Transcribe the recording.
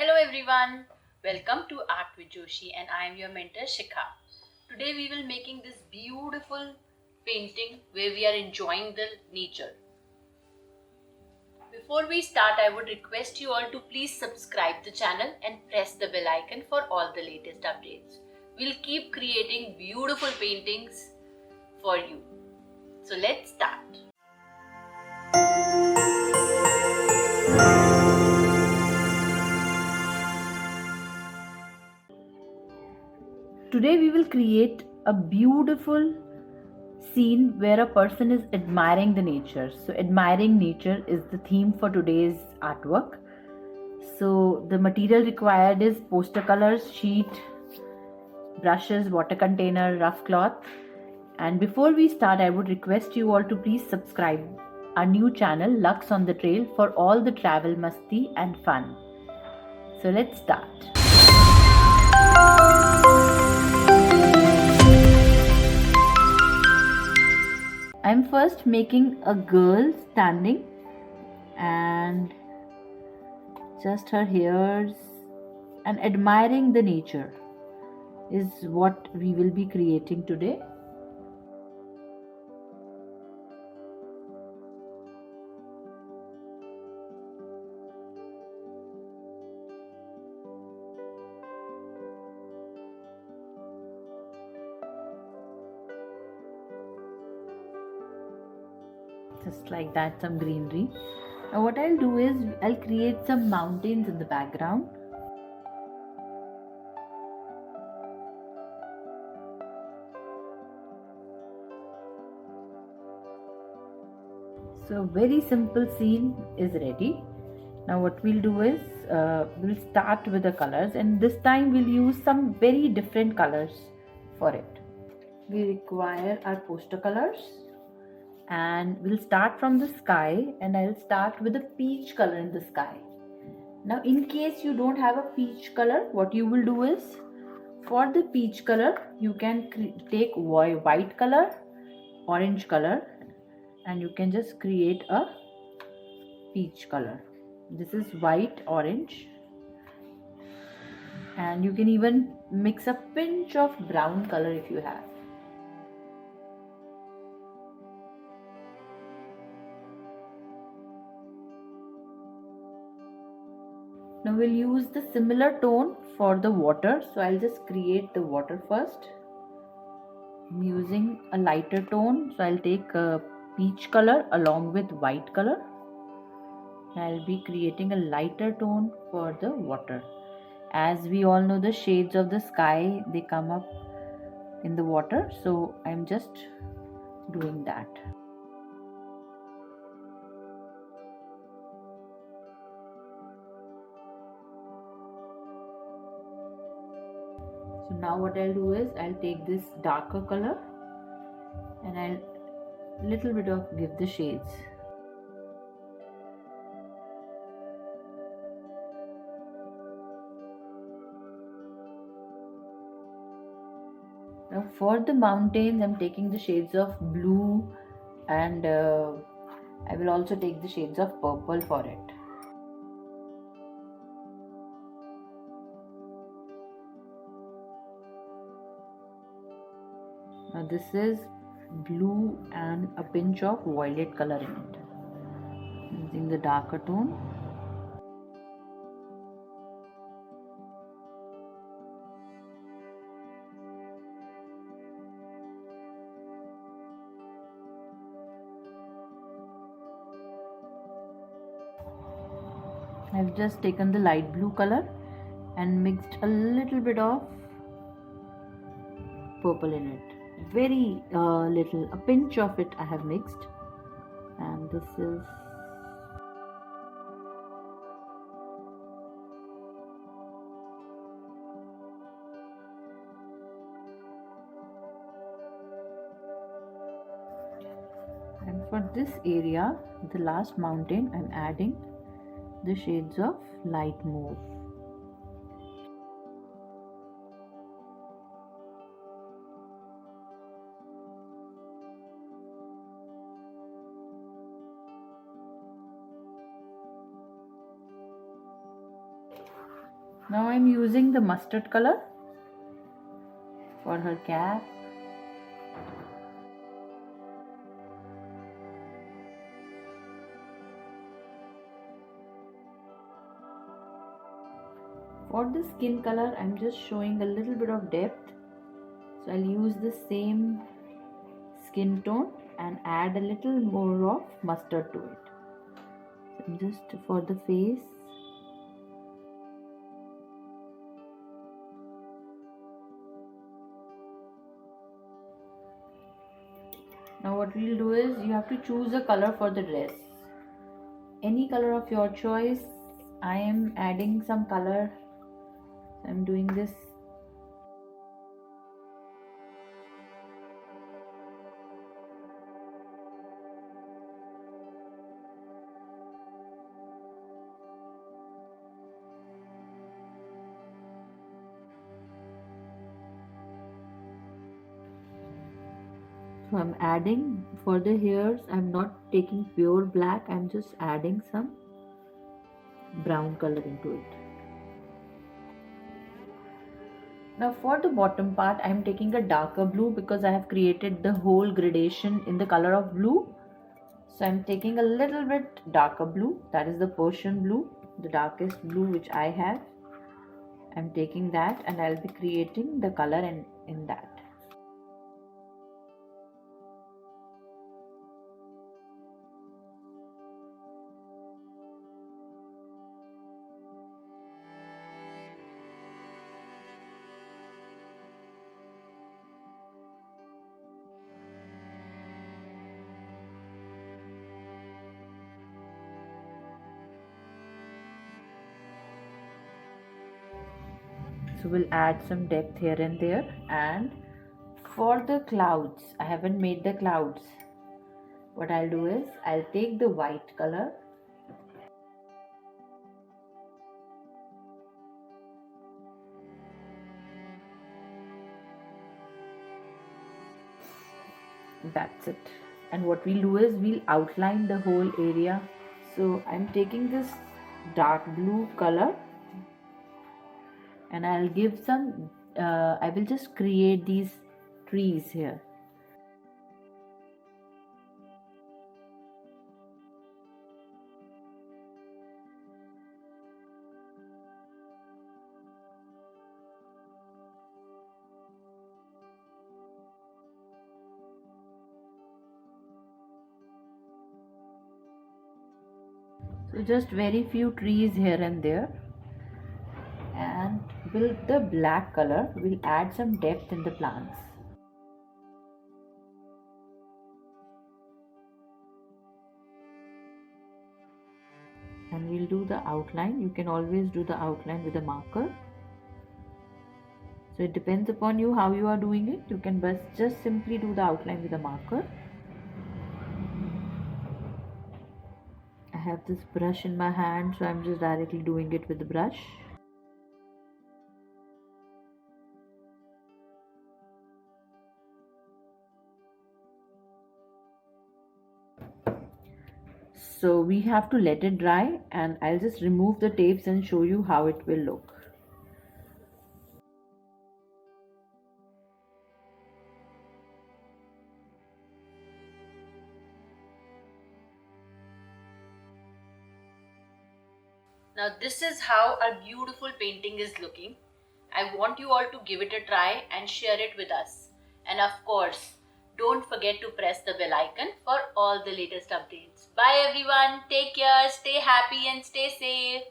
Hello everyone, welcome to Art with Joshi and I am your mentor Shikha. Today we will making this beautiful painting where we are enjoying the nature. Before we start, I would request you all to please subscribe the channel and press the bell icon for all the latest updates. We'll keep creating beautiful paintings for you. So let's start. Today we will create a beautiful scene where a person is admiring the nature. So admiring nature is the theme for today's artwork. So the material required is poster colors, sheet, brushes, water container, rough cloth. And before we start, I would request you all to please subscribe our new channel Lux on the Trail for all the travel masti and fun. So let's start. I'm first making a girl standing and just her hairs and admiring the nature is what we will be creating today. Just like that, some greenery. Now what I'll do is I'll create some mountains in the background. So very simple scene is ready. Now what we'll do is we'll start with the colors, and this time we'll use some very different colors for it. We require our poster colors, and we'll start from the sky, and I'll start with a peach color in the sky. Now in case you don't have a peach color, what you will do is for the peach color you can take white color, orange color, and you can just create a peach color. This is white, orange, and you can even mix a pinch of brown color if you have. Now we'll use the similar tone for the water, so I'll just create the water first. I'm using a lighter tone, so I'll take a peach color along with white color. I'll be creating a lighter tone for the water. As we all know, the shades of the sky, they come up in the water, so I'm just doing that. So now what I'll do is I'll take this darker color and I'll little bit of give the shades. Now for the mountains, I'm taking the shades of blue, and I will also take the shades of purple for it. Now this is blue and a pinch of violet color in it, using the darker tone. I've just taken the light blue color and mixed a little bit of purple in it. Very little, a pinch of it I have mixed, and this is and for this area, the last mountain, I'm adding the shades of light mauve. Now I'm using the mustard color for her cap. For the skin color, I'm just showing a little bit of depth. So I'll use the same skin tone and add a little more of mustard to it. So just for the face. Now what we'll do is you have to choose a color for the dress. Any color of your choice. I am adding some color. I'm doing this. So I'm adding for the hairs. I'm not taking pure black. I'm just adding some brown color into it. Now for the bottom part, I'm taking a darker blue because I have created the whole gradation in the color of blue. So I'm taking a little bit darker blue. That is the Persian blue, the darkest blue which I have. I'm taking that and I'll be creating the color in that. So we'll add some depth here and there. And for the clouds, I haven't made the clouds. What I'll do is I'll take the white color that's it. And what we'll do is we'll outline the whole area. So I'm taking this dark blue color and I'll give some I will just create these trees here. So just very few trees here and there. And with the black color, we'll add some depth in the plants. And we'll do the outline. You can always do the outline with a marker. So it depends upon you how you are doing it. You can just simply do the outline with a marker. I have this brush in my hand, so I'm just directly doing it with the brush. So we have to let it dry and I'll just remove the tapes and show you how it will look. Now this is how our beautiful painting is looking. I want you all to give it a try and share it with us. And of course, don't forget to press the bell icon for all the latest updates. Bye everyone. Take care. Stay happy and stay safe.